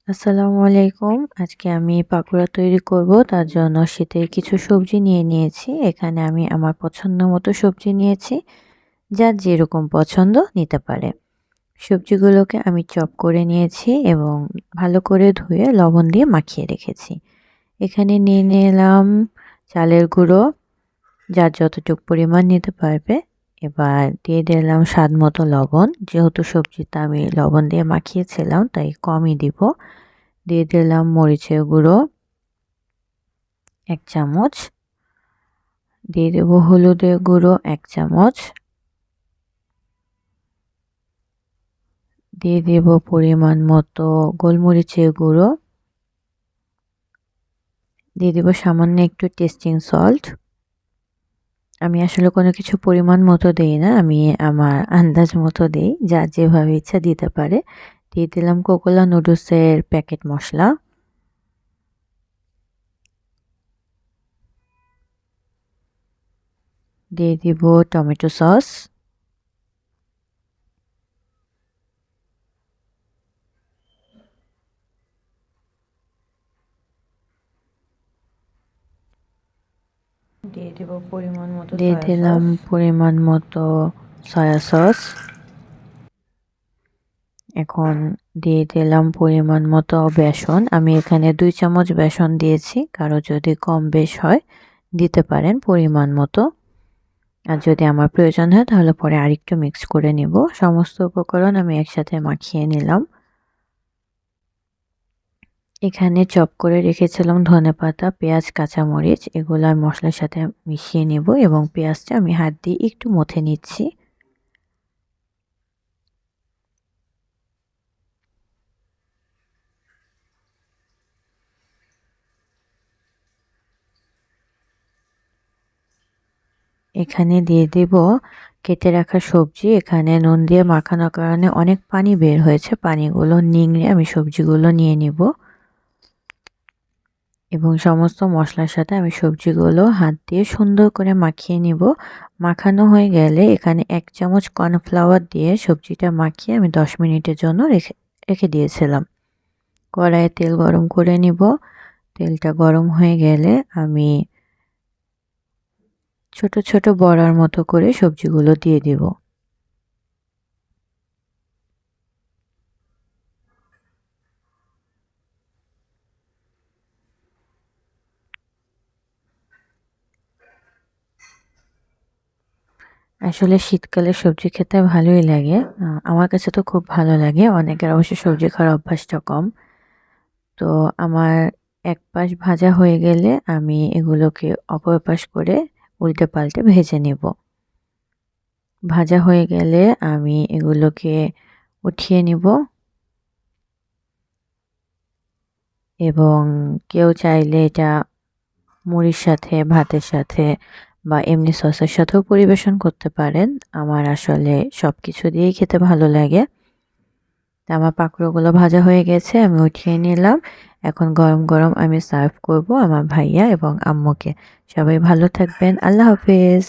আসসালামু আলাইকুম। আজকে আমি পাকোড়া তৈরি করব। তার জন্য শীতের কিছু সবজি নিয়ে নিয়েছি। এখানে আমি আমার পছন্দ মতো সবজি নিয়েছি। যার যেরকম পছন্দ নিতে পারে। সবজিগুলোকে আমি চপ করে নিয়েছি এবং ভালো করে ধুয়ে লবণ দিয়ে মাখিয়ে রেখেছি। এখানে নিয়ে নিলাম চালের গুঁড়ো, যার যতটুকু পরিমাণ নিতে পারবে। এবার দিয়ে দিলাম স্বাদ মতো লবণ। যেহেতু সবজিটা আমি লবণ দিয়ে মাখিয়েছিলাম তাই কমই দিব। দিয়ে দিলাম মরিচের গুঁড়ো 1 চামচ, দিয়ে দেব হলুদের গুঁড়ো 1 চামচ, দিয়ে দেব পরিমাণ মতো গোলমরিচের গুঁড়ো, দিয়ে দেব সামান্য একটু টেস্টিং সল্ট। আমি আসলে কোনো কিছু পরিমাণ মতো দেই না, আমি আমার আন্দাজ মতো দেই, যার যেভাবে ইচ্ছা দিতে পারে। দিয়ে দিলাম কোকোলা নুডলসের প্যাকেট মশলা, দিয়ে দিব টমেটো সস, দিয়ে দিলাম পরিমাণ মতো সয়া সস। এখন দিয়ে দিলাম পরিমাণ মতো বেসন। আমি এখানে 2 চামচ বেসন দিয়েছি, কারো যদি কম বেশ হয় দিতে পারেন পরিমাণ মতো। আর যদি আমার প্রয়োজন হয় তাহলে পরে আরেকটু মিক্স করে নেব। সমস্ত উপকরণ আমি একসাথে মাখিয়ে নিলাম। এখানে চপ করে রেখেছিলাম ধনেপাতা, পেঁয়াজ, কাঁচামরিচ, এগুলো আমি মশলার সাথে মিশিয়ে নেব এবং পেঁয়াজটা আমি হাত দিয়ে একটু মথে নিচ্ছি। এখানে দিয়ে দেব কেটে রাখা সবজি। এখানে নুন দিয়ে মাখানোর কারণে অনেক পানি বের হয়েছে, পানিগুলো নিংড়ে আমি সবজিগুলো নিয়ে নিব এবং সমস্ত মশলার সাথে আমি সবজিগুলো হাত দিয়ে সুন্দর করে মাখিয়ে নিব। মাখানো হয়ে গেলে এখানে 1 চামচ কর্নফ্লাওয়ার দিয়ে সবজিটা মাখিয়ে আমি 10 মিনিটের জন্য রেখে দিয়েছিলাম। কড়াইয়ে তেল গরম করে নিব। তেলটা গরম হয়ে গেলে আমি ছোট ছোট বড়ার মতো করে সবজিগুলো দিয়ে দেব। আসলে শীতকালে সবজি খেতে ভালোই লাগে। আমার কাছে তো খুব ভালো লাগে। অনেকের অবশ্য সবজি খাওয়ার অভ্যাসটা কম। তো আমার এক পাশ ভাজা হয়ে গেলে আমি এগুলোকে অপর পাশ করে উল্টে পাল্টে ভেজে নেব। ভাজা হয়ে গেলে আমি এগুলোকে উঠিয়ে নিব এবং কেউ চাইলে এটা মুড়ির সাথে, ভাতের সাথে বা এমনি সসের সাথেও পরিবেশন করতে পারেন। আমার আসলে সবকিছু দিয়েই খেতে ভালো লাগে। আমার পাকোড়াগুলো ভাজা হয়ে গেছে, আমি উঠিয়ে নিলাম। এখন গরম গরম আমি সার্ভ করব আমার ভাইয়া এবং আম্মুকে। সবাই ভালো থাকবেন। আল্লাহ হাফেজ।